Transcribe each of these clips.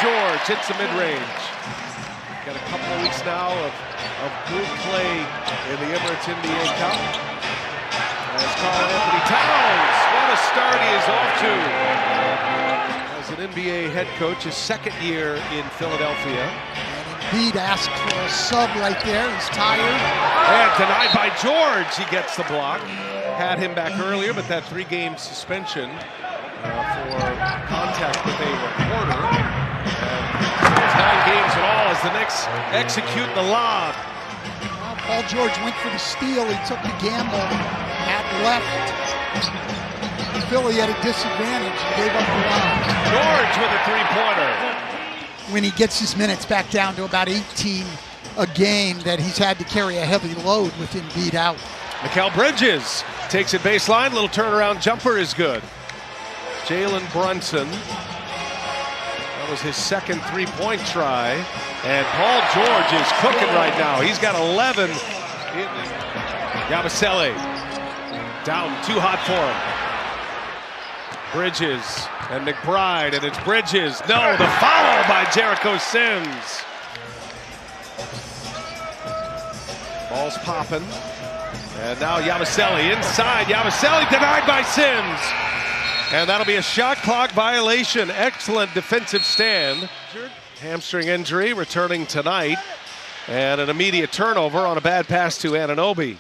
George hits the mid-range. Got a couple of weeks now of good play in the Emirates NBA Cup. As Karl Anthony Towns, what a start he is off to. As an NBA head coach, his second year in Philadelphia. Embiid asked for a sub right there. He's tired. And denied by George. He gets the block. Had him back earlier, but that 3-game suspension for contact with a reporter. It's 9 games in all as the Knicks execute the lob. Well, Paul George went for the steal. He took the gamble at left. Philly at a disadvantage. He gave up the lob. George with a 3-pointer. When he gets his minutes back down to about 18 a game, that he's had to carry a heavy load with Embiid out. Mikal Bridges takes it baseline. Little turnaround jumper is good. Jalen Brunson. That was his second 3-point try. And Paul George is cooking right now. He's got 11. Yabusele down, too hot for him. Bridges and McBride, and it's Bridges. No, the foul by Jericho Sims. Ball's popping. And now Yabusele inside. Yabusele denied by Sims. And that'll be a shot clock violation. Excellent defensive stand. Hamstring injury returning tonight. And an immediate turnover on a bad pass to Anunoby.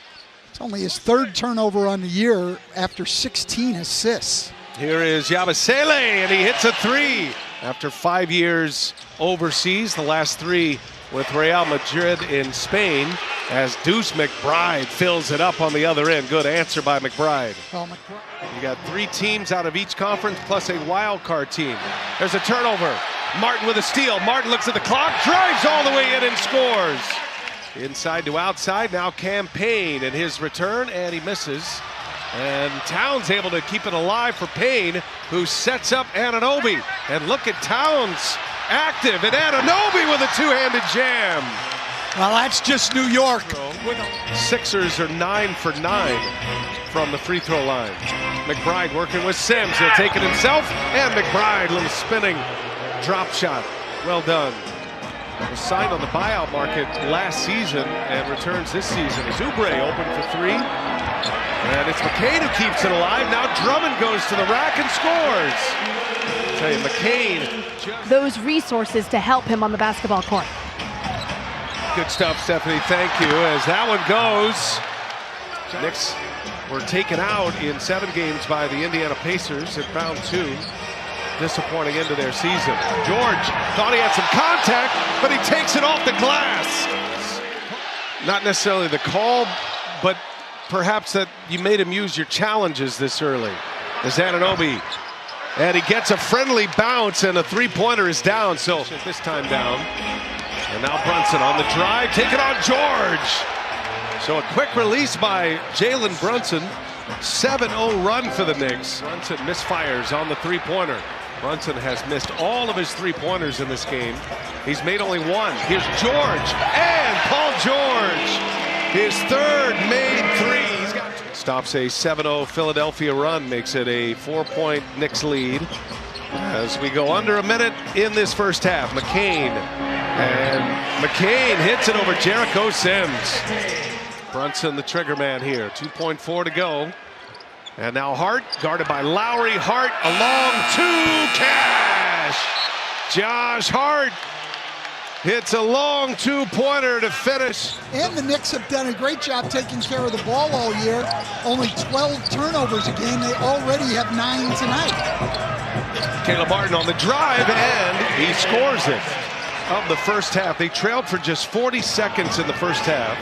It's only his 3rd turnover on the year after 16 assists. Here is Yabusele, and he hits a 3 after 5 years overseas. The last 3 with Real Madrid in Spain, as Deuce McBride fills it up on the other end. Good answer by McBride. Well, McBride. You got 3 teams out of each conference plus a wild card team. There's a turnover. Martin with a steal. Martin looks at the clock, drives all the way in and scores. Inside to outside, now Campaign in his return, and he misses. And Towns able to keep it alive for Payne, who sets up Anunoby. And look at Towns active, and Anunoby with a 2-handed jam. Well, that's just New York. Sixers are 9 for 9 from the free throw line. McBride working with Sims. He'll take it himself, and McBride, little spinning drop shot. Well done. Was signed on the buyout market last season and returns this season. As Oubre open for 3. And it's McCain who keeps it alive. Now Drummond goes to the rack and scores. I'll tell you, McCain. Those resources to help him on the basketball court. Good stuff, Stephanie. Thank you. As that one goes, Knicks were taken out in 7 games by the Indiana Pacers in round 2. Disappointing into their season. George thought he had some contact, but he takes it off the glass. Not necessarily the call, but perhaps that you made him use your challenges this early. As Anunoby, and he gets a friendly bounce, and a 3-pointer is down, so this time down. And now Brunson on the drive, take it on George. So a quick release by Jalen Brunson. 7-0 run for the Knicks. Brunson misfires on the 3-pointer. Brunson has missed all of his 3-pointers in this game. He's made only 1. Here's George, and Paul George. His 3rd made 3. He's got stops a 7-0 Philadelphia run, makes it a 4-point Knicks lead. As we go under a minute in this first half, McCain, and McCain hits it over Jericho Sims. Brunson, the trigger man here. 2.4 to go. And now Hart, guarded by Lowry. Hart along to Cash. Josh Hart hits a long 2-pointer to finish. And the Knicks have done a great job taking care of the ball all year. Only 12 turnovers a game. They already have 9 tonight. Caleb Martin on the drive, and he scores it. Of the first half, they trailed for just 40 seconds in the first half.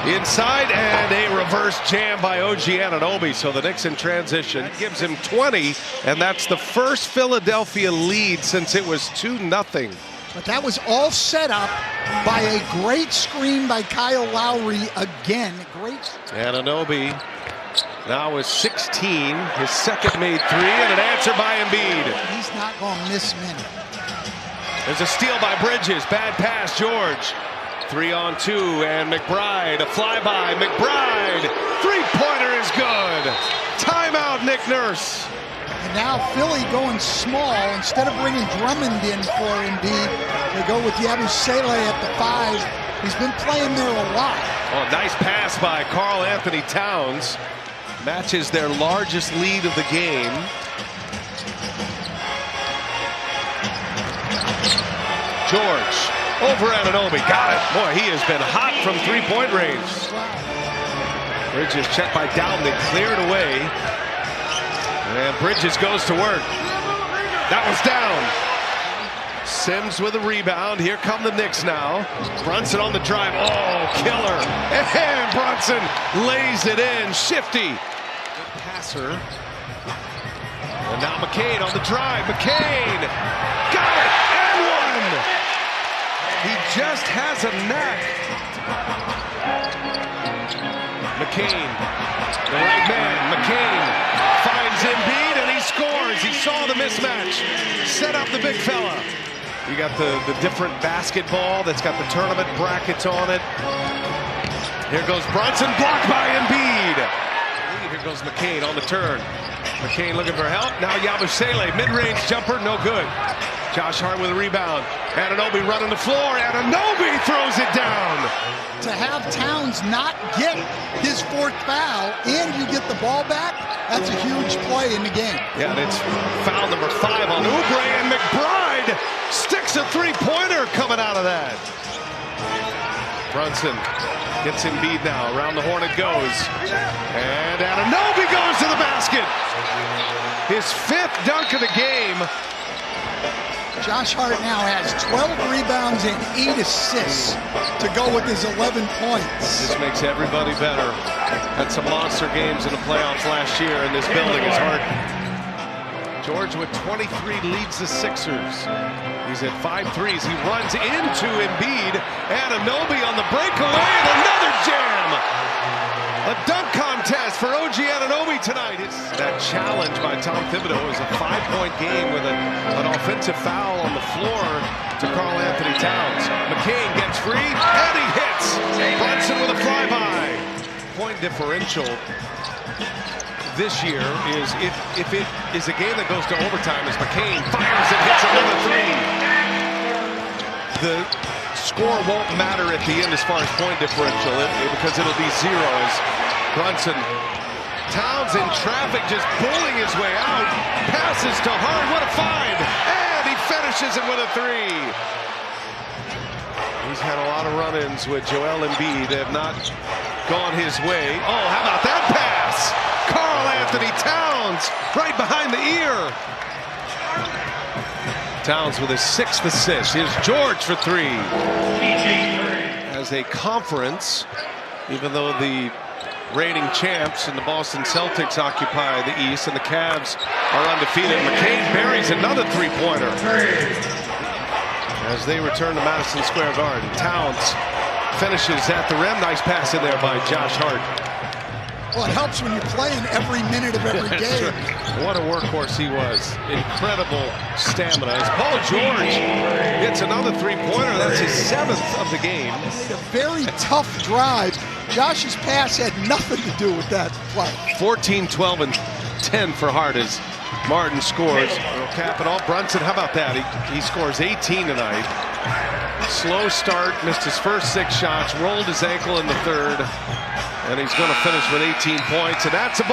Inside, and a reverse jam by OG Anunoby. So the Knicks in transition. That gives him 20, and that's the first Philadelphia lead since it was 2-0. But that was all set up by a great screen by Kyle Lowry again. Great. Anunoby now with 16, his second made 3, and an answer by Embiid. He's not going to miss many. There's a steal by Bridges, bad pass, George. 3-on-2, and McBride, a flyby. McBride, 3-pointer is good. Timeout, Nick Nurse. And now Philly going small. Instead of bringing Drummond in for Embiid, they go with Yabusele at the 5. He's been playing there a lot. Oh, nice pass by Karl Anthony Towns. Matches their largest lead of the game. George over Anunoby. Got it. Boy, he has been hot from three-point range. Bridges checked by Downing, cleared away. And Bridges goes to work. That was down. Sims with a rebound. Here come the Knicks now. Brunson on the drive. Oh, killer. And Brunson lays it in. Shifty. Good passer. And now McCain on the drive. McCain. Got it. And one. He just has a knack. McCain. The right man. McCain finds Embiid and he scores. He saw the mismatch. Set up the big fella. You got the different basketball that's got the tournament brackets on it. Here goes Brunson, blocked by Embiid. Here goes McCain on the turn. McCain looking for help. Now Yabusele, mid-range jumper, no good. Josh Hart with a rebound. Anunoby running the floor. Anunoby throws it down. To have Towns not get his 4th foul and you get the ball back, that's a huge play in the game. Yeah, and it's foul number 5 on Oubre, and McBride sticks a three-pointer coming out of that. Brunson gets Embiid now. Around the horn it goes. And Anunoby goes to the basket. His 5th dunk of the game. Josh Hart now has 12 rebounds and 8 assists to go with his 11 points. This makes everybody better. Had some monster games in the playoffs last year, and this building is hard. George with 23 leads the Sixers. He's at 5 threes. He runs into Embiid. Anunoby on the breakaway, and another jam. A dunk contest for OG Anunoby tonight. It's that challenge by Tom Thibodeau is a 5-point game with an offensive foul on the floor to Karl Anthony Towns. McCain gets free, and he hits. Brunson with a flyby. Point differential this year is if it is a game that goes to overtime as McCain fires and hits another 3. The score won't matter at the end as far as point differential because it'll be 0 as Brunson. Towns in traffic just pulling his way out. Passes to Hart. What a find. And he finishes it with a 3. He's had a lot of run-ins with Joel Embiid. They have not gone his way. Oh, how about that pass? Karl Anthony Towns right behind the ear. Towns with his 6th assist. Here's George for 3. As a conference, even though the reigning champs and the Boston Celtics occupy the East and the Cavs are undefeated, McCain buries another 3-pointer. As they return to Madison Square Garden, Towns finishes at the rim. Nice pass in there by Josh Hart. Well, it helps when you're playing every minute of every game. What a workhorse he was. Incredible stamina. As Paul George hits another 3-pointer, that's his 7th of the game. A very tough drive. Josh's pass had nothing to do with that play. 14, 12, and 10 for Hart as Martin scores. We'll cap it all. Brunson, how about that? He scores 18 tonight. Slow start, missed his first 6 shots, rolled his ankle in the 3rd. And he's going to finish with 18 points, and that's a ball.